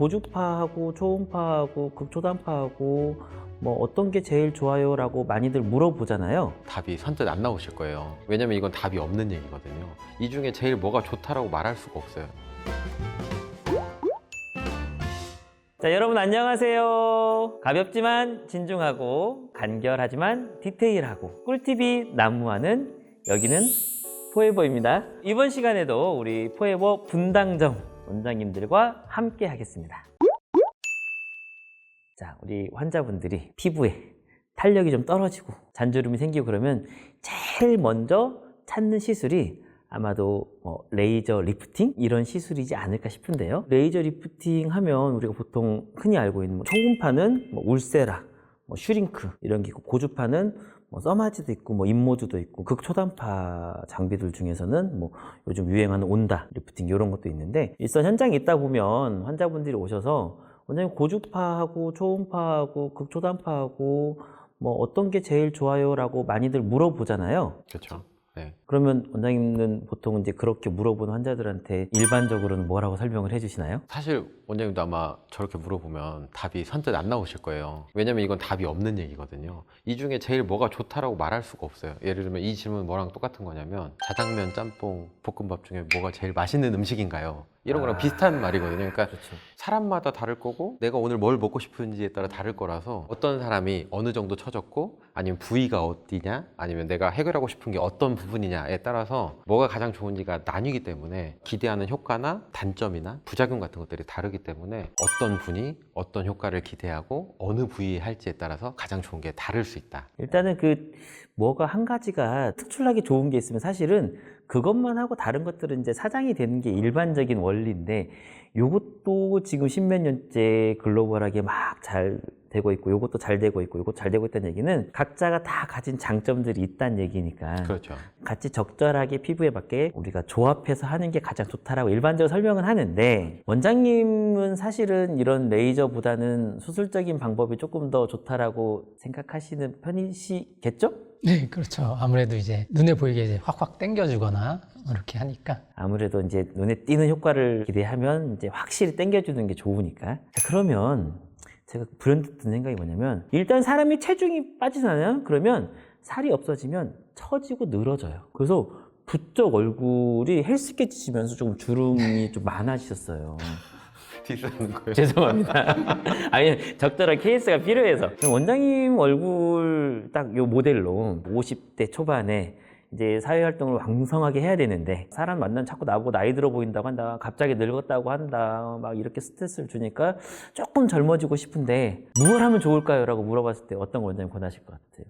고주파하고 초음파하고 극초단파하고 뭐 어떤 게 제일 좋아요? 라고 많이들 물어보잖아요. 답이 선뜻 안 나오실 거예요. 왜냐면 이건 답이 없는 얘기거든요. 이 중에 제일 뭐가 좋다라고 말할 수가 없어요. 자, 여러분 안녕하세요. 가볍지만 진중하고 간결하지만 디테일하고 꿀팁이 난무하는 여기는 포에버입니다. 이번 시간에도 우리 포에버 분당점 원장님들과 함께 하겠습니다. 자, 우리 환자분들이 피부에 탄력이 좀 떨어지고 잔주름이 생기고 그러면 제일 먼저 찾는 시술이 아마도 레이저 리프팅 이런 시술이지 않을까 싶은데요. 레이저 리프팅 하면 우리가 보통 흔히 알고 있는 초음파는 울세라, 슈링크 이런 게 있고, 고주파는 써마지도 있고 인모주도 있고, 극초단파 장비들 중에서는 요즘 유행하는 온다 리프팅 이런 것도 있는데, 일선 현장에 있다 보면 환자분들이 오셔서 원장님 고주파하고 초음파하고 극초단파하고 어떤 게 제일 좋아요? 라고 많이들 물어보잖아요. 그렇죠. 네. 그러면 원장님은 보통 이제 그렇게 물어보는 환자들한테 일반적으로는 뭐라고 설명을 해주시나요? 사실 원장님도 아마 저렇게 물어보면 답이 선뜻 안 나오실 거예요. 왜냐면 이건 답이 없는 얘기거든요. 이 중에 제일 뭐가 좋다라고 말할 수가 없어요. 예를 들면 이 질문은 뭐랑 똑같은 거냐면, 자장면, 짬뽕, 볶음밥 중에 뭐가 제일 맛있는 음식인가요? 이런 거랑 비슷한 말이거든요. 그러니까 그렇죠. 사람마다 다를 거고, 내가 오늘 뭘 먹고 싶은지에 따라 다를 거라서, 어떤 사람이 어느 정도 처졌고, 아니면 부위가 어디냐, 아니면 내가 해결하고 싶은 게 어떤 부분이냐에 따라서 뭐가 가장 좋은지가 나뉘기 때문에, 기대하는 효과나 단점이나 부작용 같은 것들이 다르기 때문에 어떤 분이 어떤 효과를 기대하고 어느 부위에 할지에 따라서 가장 좋은 게 다를 수 있다. 일단은 뭐가 한 가지가 특출나게 좋은 게 있으면 사실은 그것만 하고 다른 것들은 이제 사장이 되는 게 일반적인 원리인데, 요것도 지금 십몇 년째 글로벌하게 막 잘 되고 있고, 요것도 잘 되고 있고, 요것도 잘 되고 있다는 얘기는 각자가 다 가진 장점들이 있다는 얘기니까, 그렇죠. 같이 적절하게 피부에 맞게 우리가 조합해서 하는 게 가장 좋다라고 일반적으로 설명은 하는데, 원장님은 사실은 이런 레이저보다는 수술적인 방법이 조금 더 좋다라고 생각하시는 편이시겠죠? 네, 그렇죠. 아무래도 이제 눈에 보이게 이제 확확 당겨주거나 이렇게 하니까. 아무래도 이제 눈에 띄는 효과를 기대하면 이제 확실히 당겨주는 게 좋으니까. 자, 그러면 제가 불현듯 든 생각이 뭐냐면, 일단 사람이 체중이 빠지잖아요. 그러면 살이 없어지면 처지고 늘어져요. 그래서 부쩍 얼굴이 헬스케지시면서 좀 주름이 좀 많아지셨어요. 디스하는 거예요. 죄송합니다. 아니, 적절한 케이스가 필요해서. 그럼 원장님 얼굴 딱 요 모델로 50대 초반에 이제 사회활동을 왕성하게 해야 되는데, 사람 만나면 자꾸 나보고 나이 들어 보인다고 한다, 갑자기 늙었다고 한다, 막 이렇게 스트레스를 주니까 조금 젊어지고 싶은데 무엇 하면 좋을까요? 라고 물어봤을 때 어떤 거 원장님 권하실 것 같아요?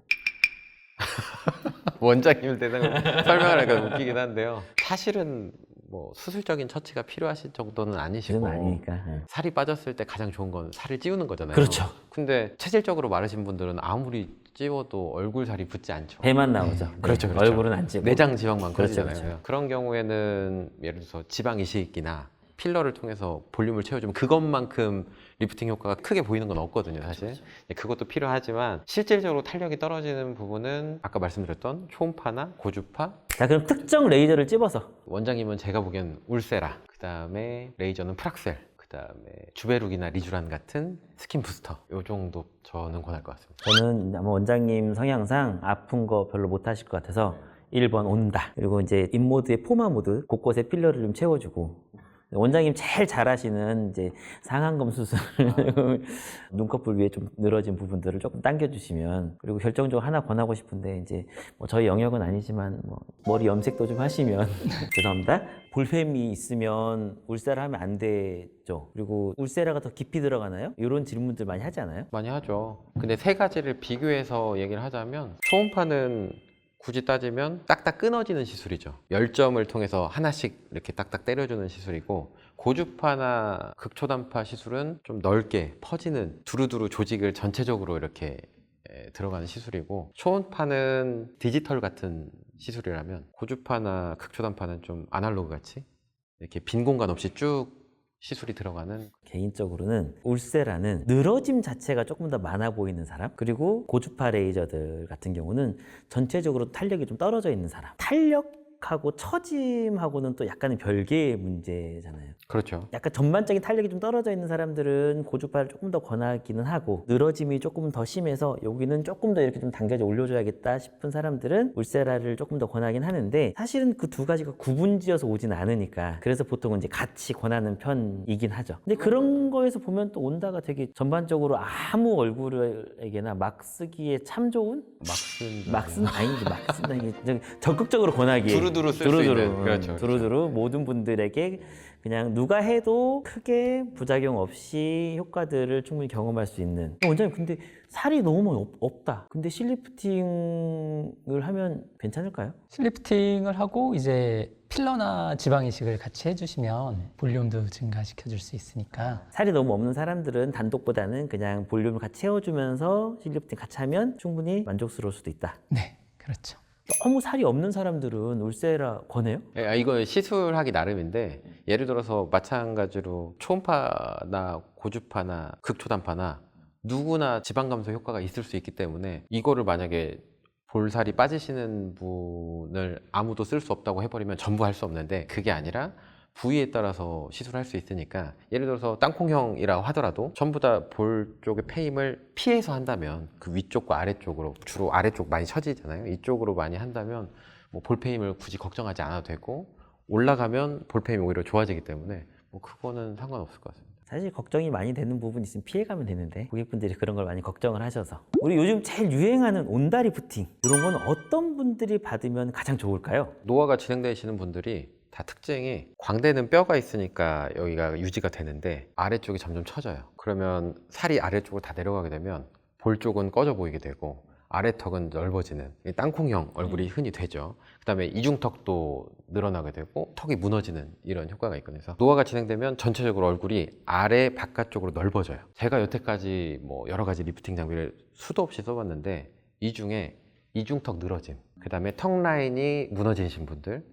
원장님을 대상으로 설명하니까 웃기긴 한데요. 사실은 수술적인 처치가 필요하신 정도는 아니시고, 그건 아니니까. 살이 빠졌을 때 가장 좋은 건 살을 찌우는 거잖아요. 그렇죠. 근데 체질적으로 마르신 분들은 아무리 찌워도 얼굴 살이 붙지 않죠. 배만 나오죠. 네. 그렇죠, 그렇죠. 얼굴은 안 찌고. 내장 지방만 그렇죠, 커지잖아요. 그렇죠. 그런 경우에는 예를 들어서 지방 이식이나 필러를 통해서 볼륨을 채워주면 그것만큼 리프팅 효과가 크게 보이는 건 없거든요, 사실. 그렇죠. 그것도 필요하지만 실질적으로 탄력이 떨어지는 부분은 아까 말씀드렸던 초음파나 고주파. 자, 그럼 특정 레이저를 찝어서. 원장님은 제가 보기엔 울세라, 그 다음에 레이저는 프락셀, 그 다음에 주베룩이나 리쥬란 같은 스킨 부스터, 요 정도 저는 권할 것 같습니다. 저는 아마 원장님 성향상 아픈 거 별로 못 하실 것 같아서 1번 온다. 그리고 이제 인모드의 포마 모드 곳곳에 필러를 좀 채워주고, 원장님 제일 잘하시는 이제 상안검 수술, 눈꺼풀 위에 좀 늘어진 부분들을 조금 당겨주시면, 그리고 결정적으로 하나 권하고 싶은데, 이제 저희 영역은 아니지만 머리 염색도 좀 하시면 죄송합니다. 볼펜이 있으면 울세라 하면 안 되죠. 그리고 울세라가 더 깊이 들어가나요? 이런 질문들 많이 하지 않아요? 많이 하죠. 근데 세 가지를 비교해서 얘기를 하자면, 초음파는 굳이 따지면 딱딱 끊어지는 시술이죠. 열점을 통해서 하나씩 이렇게 딱딱 때려주는 시술이고, 고주파나 극초단파 시술은 좀 넓게 퍼지는 두루두루 조직을 전체적으로 이렇게 들어가는 시술이고, 초음파는 디지털 같은 시술이라면 고주파나 극초단파는 좀 아날로그 같이 이렇게 빈 공간 없이 쭉 시술이 들어가는. 개인적으로는 울세라는 늘어짐 자체가 조금 더 많아 보이는 사람, 그리고 고주파 레이저들 같은 경우는 전체적으로 탄력이 좀 떨어져 있는 사람, 탄력 하고 처짐하고는 또 약간은 별개의 문제잖아요. 그렇죠. 약간 전반적인 탄력이 좀 떨어져 있는 사람들은 고주파를 조금 더 권하기는 하고 늘어짐이 조금 더 심해서 여기는 조금 더 이렇게 좀 당겨져 올려줘야겠다 싶은 사람들은 울세라를 조금 더 권하긴 하는데 사실은 그 두 가지가 구분지어서 오진 않으니까 그래서 보통은 이제 같이 권하는 편이긴 하죠. 근데 그런 거에서 보면 또 온다가 되게 전반적으로 아무 얼굴에게나 막 쓰기에 참 좋은 막 쓴 아니지 막 쓴다 이게 적극적으로 권하기에 두루두루 쓸수 있는. 그렇죠. 두루두루 모든 분들에게 그냥 누가 해도 크게 부작용 없이 효과들을 충분히 경험할 수 있는. 원장님 근데 살이 너무 없다. 근데 실리프팅을 하면 괜찮을까요? 실리프팅을 하고 이제 필러나 지방 이식을 같이 해주시면 볼륨도 증가시켜 줄 수 있으니까. 살이 너무 없는 사람들은 단독보다는 그냥 볼륨을 같이 채워주면서 실리프팅 같이 하면 충분히 만족스러울 수도 있다. 네, 그렇죠. 너무 살이 없는 사람들은 울세라 권해요? 이거 시술하기 나름인데 예를 들어서 마찬가지로 초음파나 고주파나 극초단파나 누구나 지방 감소 효과가 있을 수 있기 때문에 이거를 만약에 볼살이 빠지시는 분을 아무도 쓸 수 없다고 해버리면 전부 할 수 없는데 그게 아니라 부위에 따라서 시술할 수 있으니까 예를 들어서 땅콩형이라고 하더라도 전부 다 볼 쪽의 페임을 피해서 한다면 그 위쪽과 아래쪽으로 주로 아래쪽 많이 처지잖아요. 이쪽으로 많이 한다면 뭐 볼 페임을 굳이 걱정하지 않아도 되고 올라가면 볼 페임이 오히려 좋아지기 때문에 뭐 그거는 상관없을 것 같습니다. 사실 걱정이 많이 되는 부분이 있으면 피해가면 되는데 고객분들이 그런 걸 많이 걱정을 하셔서 우리 요즘 제일 유행하는 온다리 부팅 이런 건 어떤 분들이 받으면 가장 좋을까요? 노화가 진행되시는 분들이 다 특징이 광대는 뼈가 있으니까 여기가 유지가 되는데 아래쪽이 점점 처져요. 그러면 살이 아래쪽으로 다 내려가게 되면 볼 쪽은 꺼져 보이게 되고 아래턱은 넓어지는 땅콩형 얼굴이 흔히 되죠. 그 다음에 이중턱도 늘어나게 되고 턱이 무너지는 이런 효과가 있거든요. 그래서 노화가 진행되면 전체적으로 얼굴이 아래 바깥쪽으로 넓어져요. 제가 여태까지 뭐 여러 가지 리프팅 장비를 수도 없이 써봤는데 이 중에 이중턱 늘어짐, 그 다음에 턱 라인이 무너지신 분들,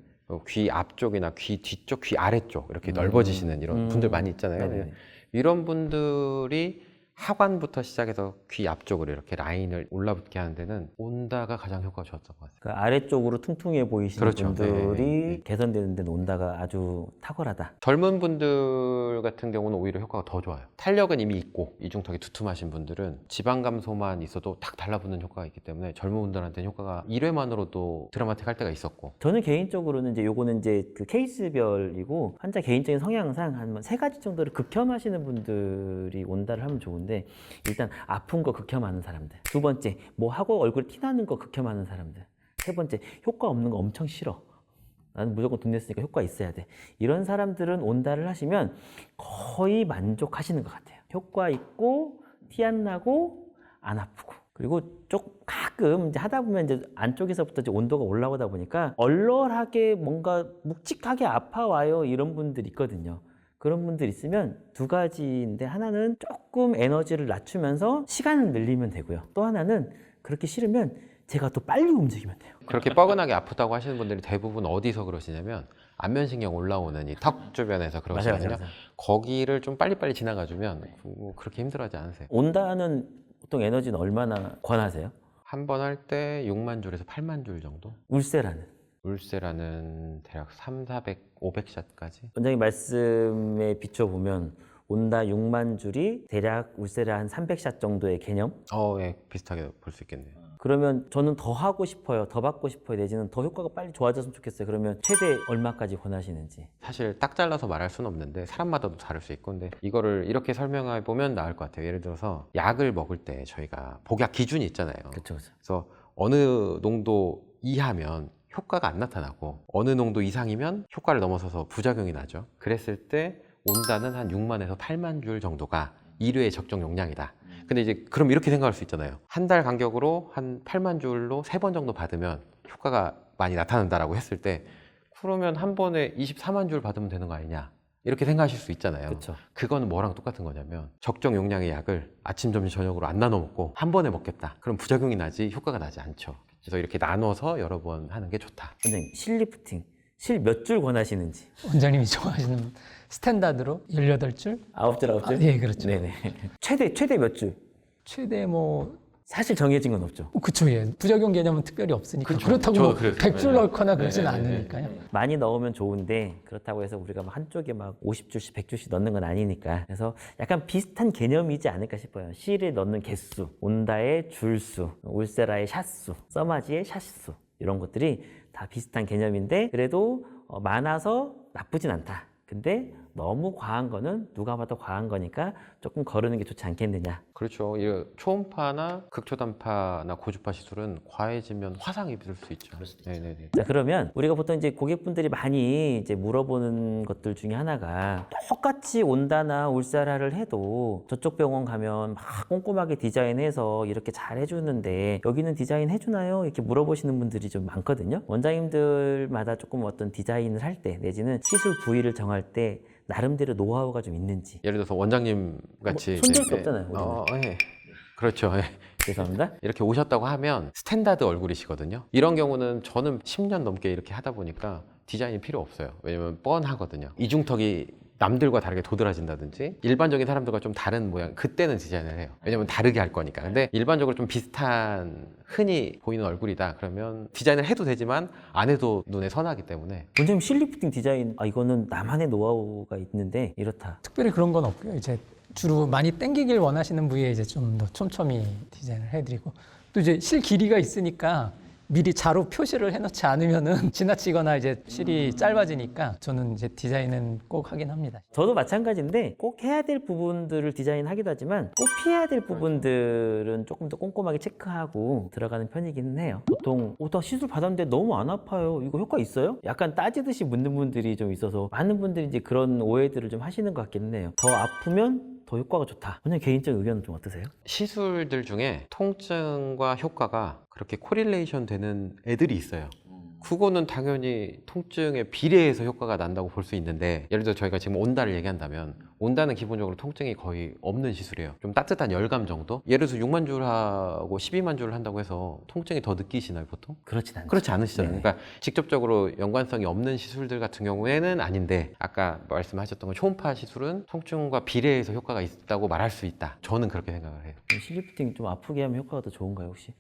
귀 앞쪽이나 귀 뒤쪽, 귀 아래쪽 이렇게 넓어지시는 이런 분들 많이 있잖아요. 네네. 이런 분들이 하관부터 시작해서 귀 앞쪽으로 이렇게 라인을 올라붙게 하는 데는 온다가 가장 효과가 좋았던 것 같아요. 그 아래쪽으로 퉁퉁해 보이시는 그렇죠. 분들이 네. 개선되는 데는 온다가 아주 탁월하다. 젊은 분들 같은 경우는 오히려 효과가 더 좋아요. 탄력은 이미 있고 이중턱이 두툼하신 분들은 지방 감소만 있어도 탁 달라붙는 효과가 있기 때문에 젊은 분들한테는 효과가 1회만으로도 드라마틱할 때가 있었고 저는 개인적으로는 이제 요거는 이제 그 케이스별이고 환자 개인적인 성향상 한 세 가지 정도를 극혐하시는 분들이 온다를 하면 좋은데 일단 아픈 거 극혐하는 사람들, 두 번째 뭐 하고 얼굴에 티나는 거 극혐하는 사람들, 세 번째 효과 없는 거 엄청 싫어. 나는 무조건 돈 냈으니까 효과 있어야 돼. 이런 사람들은 온다를 하시면 거의 만족하시는 것 같아요. 효과 있고 티 안 나고 안 아프고. 그리고 좀 가끔 이제 하다 보면 이제 안쪽에서부터 이제 온도가 올라오다 보니까 얼얼하게 뭔가 묵직하게 아파와요 이런 분들 있거든요. 그런 분들 있으면 두 가지인데 하나는 조금 에너지를 낮추면서 시간을 늘리면 되고요. 또 하나는 그렇게 싫으면 제가 또 빨리 움직이면 돼요. 그렇게 뻐근하게 아프다고 하시는 분들이 대부분 어디서 그러시냐면 안면신경 올라오는 이 턱 주변에서 그러시거든요. 맞아요. 거기를 좀 빨리빨리 지나가주면 뭐 그렇게 힘들어하지 않으세요. 온다는 보통 에너지는 얼마나 권하세요? 한 번 할 때 6만 줄에서 8만 줄 정도? 울세라는? 울세라는 대략 3, 400, 500샷까지? 원장님 말씀에 비춰보면 온다 6만 줄이 대략 울세라 한 300샷 정도의 개념? 예, 비슷하게 볼 수 있겠네요. 그러면 저는 더 하고 싶어요, 더 받고 싶어요, 내지는 더 효과가 빨리 좋아졌으면 좋겠어요. 그러면 최대 얼마까지 권하시는지? 사실 딱 잘라서 말할 수는 없는데 사람마다도 다를 수 있고 근데 이거를 이렇게 설명해 보면 나을 것 같아요. 예를 들어서 약을 먹을 때 저희가 복약 기준이 있잖아요. 그렇죠. 그래서 어느 농도 이하면 효과가 안 나타나고 어느 농도 이상이면 효과를 넘어서서 부작용이 나죠. 그랬을 때 온다는 한 6만에서 8만 줄 정도가 1회의 적정 용량이다. 근데 이제 그럼 이렇게 생각할 수 있잖아요. 한 달 간격으로 한 8만 줄로 3번 정도 받으면 효과가 많이 나타난다라고 했을 때 그러면 한 번에 24만 줄 받으면 되는 거 아니냐 이렇게 생각하실 수 있잖아요. 그렇죠. 그거는 뭐랑 똑같은 거냐면 적정 용량의 약을 아침, 점심, 저녁으로 안 나눠 먹고 한 번에 먹겠다. 그럼 부작용이 나지 효과가 나지 않죠. 그래서 이렇게 나눠서 여러 번 하는 게 좋다. 원장님 실리프팅 실 몇 줄 권하시는지? 원장님이 좋아하시는 스탠다드로 18줄? 9줄? 예, 그렇죠. 네네. 최대 몇 줄? 최대 뭐 사실 정해진 건 없죠. 그쵸, 예. 부작용 개념은 특별히 없으니까. 그쵸. 그렇다고 저도 뭐 그랬어요. 100줄 넣거나 그러진 네, 않으니까요. 많이 넣으면 좋은데 그렇다고 해서 우리가 막 한쪽에 막 50줄씩 100줄씩 넣는 건 아니니까 그래서 약간 비슷한 개념이지 않을까 싶어요. 실에 넣는 개수, 온다의 줄수, 울세라의 샷수, 써마지의 샷수 이런 것들이 다 비슷한 개념인데 그래도 많아서 나쁘진 않다. 근데 너무 과한 거는 누가 봐도 과한 거니까 조금 거르는 게 좋지 않겠느냐. 그렇죠. 이 초음파나 극초단파나 고주파 시술은 과해지면 화상 입을 수 있죠. 네네네. 자, 그러면 우리가 보통 이제 고객분들이 많이 이제 물어보는 것들 중에 하나가 똑같이 온다나 울사라를 해도 저쪽 병원 가면 막 꼼꼼하게 디자인해서 이렇게 잘 해주는데 여기는 디자인 해주나요? 이렇게 물어보시는 분들이 좀 많거든요. 원장님들마다 조금 어떤 디자인을 할 때 내지는 시술 부위를 정할 때 나름대로 노하우가 좀 있는지. 예를 들어서 원장님 같이 뭐 손댈 수 이제, 없잖아요, 우리는. 예. 그렇죠. 예. 죄송합니다. 이렇게 오셨다고 하면 스탠다드 얼굴이시거든요. 이런 경우는 저는 10년 넘게 이렇게 하다 보니까 디자인이 필요 없어요. 왜냐면 뻔하거든요. 이중턱이 남들과 다르게 도드라진다든지 일반적인 사람들과 좀 다른 모양, 그때는 디자인을 해요. 왜냐면 다르게 할 거니까. 근데 일반적으로 좀 비슷한 흔히 보이는 얼굴이다 그러면 디자인을 해도 되지만 안 해도 눈에 선하기 때문에. 원장님 실리프팅 디자인 이거는 나만의 노하우가 있는데 이렇다. 특별히 그런 건 없고요. 이제 주로 많이 당기길 원하시는 부위에 이제 좀 더 촘촘히 디자인을 해드리고 또 이제 실 길이가 있으니까 미리 자로 표시를 해놓지 않으면은 지나치거나 이제 실이 짧아지니까 저는 이제 디자인은 꼭 하긴 합니다. 저도 마찬가지인데 꼭 해야 될 부분들을 디자인하기도 하지만 꼭 피해야 될 부분들은 조금 더 꼼꼼하게 체크하고 들어가는 편이기는 해요. 보통 나 시술 받았는데 너무 안 아파요. 이거 효과 있어요? 약간 따지듯이 묻는 분들이 좀 있어서 많은 분들이 이제 그런 오해들을 좀 하시는 것 같기는 해요. 더 아프면 더 효과가 좋다. 원장님 개인적 의견은 좀 어떠세요? 시술들 중에 통증과 효과가 그렇게 코릴레이션 되는 애들이 있어요. 그거는 당연히 통증에 비례해서 효과가 난다고 볼 수 있는데, 예를 들어 저희가 지금 온다를 얘기한다면 온다는 기본적으로 통증이 거의 없는 시술이에요. 좀 따뜻한 열감 정도? 예를 들어서 6만 줄 하고 12만 줄을 한다고 해서 통증이 더 느끼시나요, 보통? 그렇진 않죠. 그렇지 않으시잖아요. 네네. 그러니까 직접적으로 연관성이 없는 시술들 같은 경우에는 아닌데, 아까 말씀하셨던 건 초음파 시술은 통증과 비례해서 효과가 있다고 말할 수 있다. 저는 그렇게 생각을 해요. 실리프팅 좀 아프게 하면 효과가 더 좋은가요 혹시?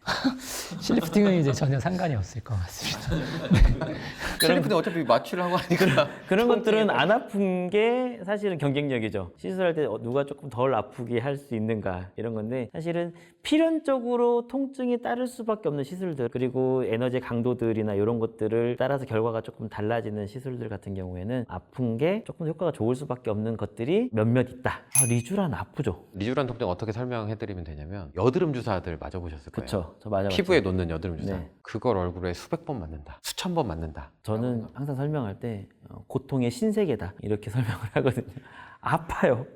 실리프팅은 이제 전혀 상관이 없을 것 같습니다. 슬리프는 어차피 마취를 하고 하니까 그런 것들은 안 아픈 게 사실은 경쟁력이죠. 시술할 때 누가 조금 덜 아프게 할 수 있는가 이런 건데 사실은 필연적으로 통증이 따를 수밖에 없는 시술들 그리고 에너지 강도들이나 이런 것들을 따라서 결과가 조금 달라지는 시술들 같은 경우에는 아픈 게 조금 효과가 좋을 수밖에 없는 것들이 몇몇 있다. 리쥬란 아프죠. 리쥬란 통증 어떻게 설명해드리면 되냐면, 여드름 주사들 맞아보셨을 거예요. 그쵸. 저 맞아봤죠. 피부에 놓는 여드름 주사. 네. 그걸 얼굴에 수백 번 맞는다. 수천 번 맞는다. 저는 항상 설명할 때 고통의 신세계다 이렇게 설명을 하거든요. 아파요.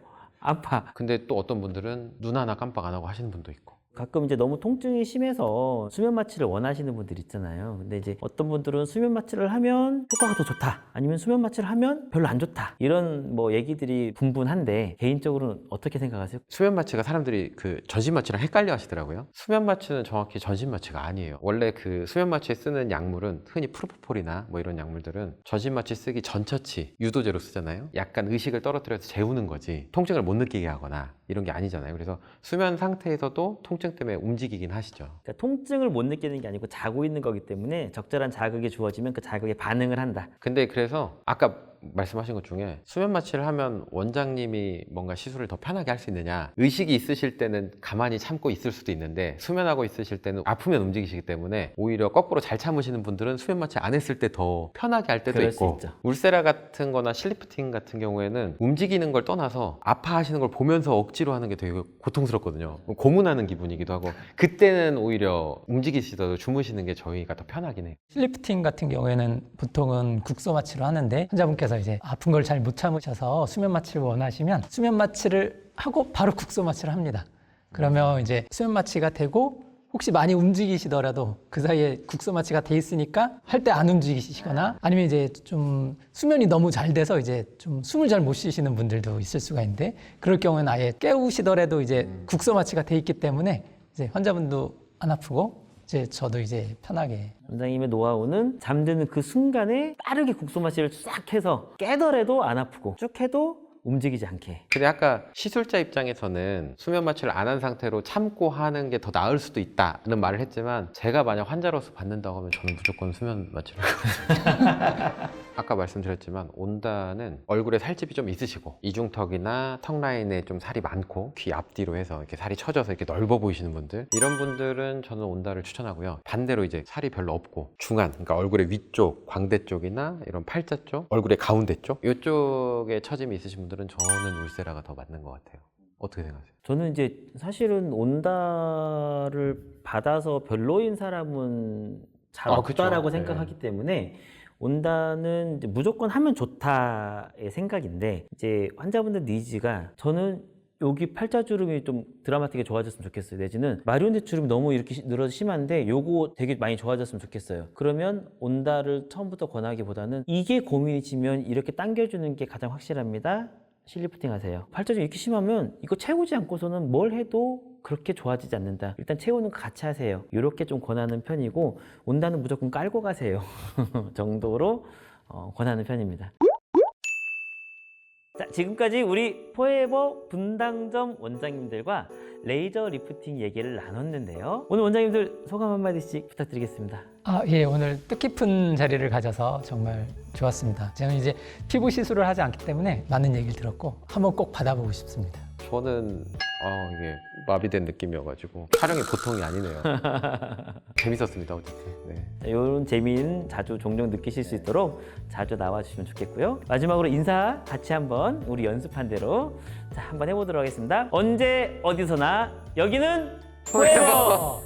아파. 근데 또 어떤 분들은 눈 하나 깜빡 안 하고 하시는 분도 있고. 가끔 이제 너무 통증이 심해서 수면 마취를 원하시는 분들 있잖아요. 근데 이제 어떤 분들은 수면 마취를 하면 효과가 더 좋다. 아니면 수면 마취를 하면 별로 안 좋다. 이런 뭐 얘기들이 분분한데 개인적으로는 어떻게 생각하세요? 수면 마취가 사람들이 그 전신 마취랑 헷갈려 하시더라고요. 수면 마취는 정확히 전신 마취가 아니에요. 원래 그 수면 마취에 쓰는 약물은 흔히 프로포폴이나 뭐 이런 약물들은 전신 마취 쓰기 전처치 유도제로 쓰잖아요. 약간 의식을 떨어뜨려서 재우는 거지 통증을 못 느끼게 하거나 이런 게 아니잖아요. 그래서 수면 상태에서도 통증 때문에 움직이긴 하시죠. 그러니까 통증을 못 느끼는 게 아니고 자고 있는 거기 때문에 적절한 자극이 주어지면 그 자극에 반응을 한다. 근데 그래서 아까 말씀하신 것 중에 수면 마취를 하면 원장님이 뭔가 시술을 더 편하게 할 수 있느냐, 의식이 있으실 때는 가만히 참고 있을 수도 있는데 수면하고 있으실 때는 아프면 움직이시기 때문에 오히려 거꾸로 잘 참으시는 분들은 수면 마취 안 했을 때 더 편하게 할 때도 그럴 수 있고, 있죠. 울세라 같은 거나 실리프팅 같은 경우에는 움직이는 걸 떠나서 아파하시는 걸 보면서 억지로 하는 게 되게 고통스럽거든요. 고문하는 기분이기도 하고, 그때는 오히려 움직이시더라도 주무시는 게 저희가 더 편하긴 해요. 실리프팅 같은 경우에는 보통은 국소 마취로 하는데 환자분께서 이제 아픈 걸 잘 못 참으셔서 수면 마취를 원하시면 수면 마취를 하고 바로 국소 마취를 합니다. 그러면 이제 수면 마취가 되고 혹시 많이 움직이시더라도 그 사이에 국소 마취가 돼 있으니까 할 때 안 움직이시거나 아니면 이제 좀 수면이 너무 잘 돼서 이제 좀 숨을 잘 못 쉬시는 분들도 있을 수가 있는데, 그럴 경우는 아예 깨우시더라도 이제 국소 마취가 돼 있기 때문에 이제 환자분도 안 아프고 이제 저도 이제 편하게. 원장님의 노하우는 잠드는 그 순간에 빠르게 국소 마취를 싹 해서 깨더라도 안 아프고 쭉 해도 움직이지 않게. 근데 아까 시술자 입장에서는 수면 마취를 안 한 상태로 참고 하는 게 더 나을 수도 있다는 말을 했지만 제가 만약 환자로서 받는다고 하면 저는 무조건 수면 마취를 아까 말씀드렸지만 온다는 얼굴에 살집이 좀 있으시고 이중턱이나 턱 라인에 좀 살이 많고 귀 앞뒤로 해서 이렇게 살이 처져서 이렇게 넓어 보이시는 분들, 이런 분들은 저는 온다를 추천하고요. 반대로 이제 살이 별로 없고 중안, 그러니까 얼굴의 위쪽, 광대 쪽이나 이런 팔자 쪽, 얼굴의 가운데 쪽 이쪽에 처짐이 있으신 분들은 저는 울세라가 더 맞는 것 같아요. 어떻게 생각하세요? 저는 이제 사실은 온다를 받아서 별로인 사람은 잘 아, 없다라고 그쵸. 생각하기 때문에 온다는 이제 무조건 하면 좋다의 생각인데, 이제 환자분들 니즈가, 저는 여기 팔자주름이 좀 드라마틱하게 좋아졌으면 좋겠어요. 내지는 마리온드 주름이 너무 이렇게 늘어서 심한데 요거 되게 많이 좋아졌으면 좋겠어요. 그러면 온다를 처음부터 권하기보다는 이게 고민이시면 이렇게 당겨주는 게 가장 확실합니다. 실리프팅 하세요. 팔자주름 이렇게 심하면 이거 채우지 않고서는 뭘 해도 그렇게 좋아지지 않는다. 일단 채우는 거 같이 하세요. 이렇게 좀 권하는 편이고, 온다는 무조건 깔고 가세요. 정도로 권하는 편입니다. 자, 지금까지 우리 포에버 분당점 원장님들과 레이저 리프팅 얘기를 나눴는데요. 오늘 원장님들 소감 한마디씩 부탁드리겠습니다. 예, 오늘 뜻깊은 자리를 가져서 정말 좋았습니다. 저는 이제 피부 시술을 하지 않기 때문에 많은 얘기를 들었고 한번 꼭 받아보고 싶습니다. 저는 이게 마비된 느낌이어가지고 촬영이 보통이 아니네요. 재밌었습니다, 어쨌든. 네. 이런 재미는 자주 종종 느끼실 수 있도록 자주 나와주시면 좋겠고요. 마지막으로 인사 같이 한번 우리 연습한 대로 한번 해보도록 하겠습니다. 언제 어디서나 여기는 포에버!